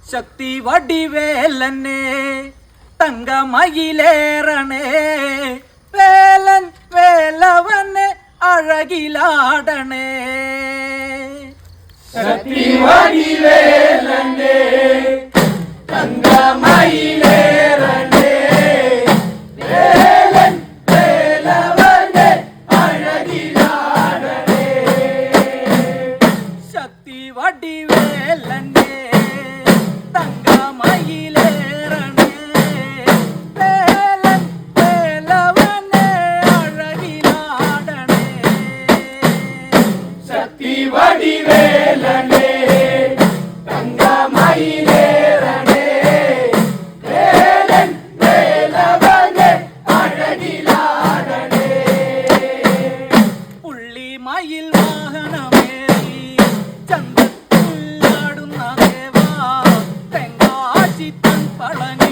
ശക്തി വടിവേലനെ തങ്കമയിലേറണേ വേലൻ വേലവനെ അഴകിലാടണേ ശക്തി വടിവേലനെ തങ്കമയിലേറണേ വേലൻ വേലവനെ അഴകിലാടണേ ശക്തി വടിവേലനെ തങ്കമയിലേറണേ വേലൻ വേലവനെ അഴകിലാടണേ ശക്തി വടിവേലനെ തങ്കമയിലേറണേ വേലൻ വേലവനെ അഴകിലാടണേ പുള്ളിമയിൽ വാഹനമേറി ചന്തത്തിലാടുന്ന ദേവാ തെങ്കാശി തൻ പളനി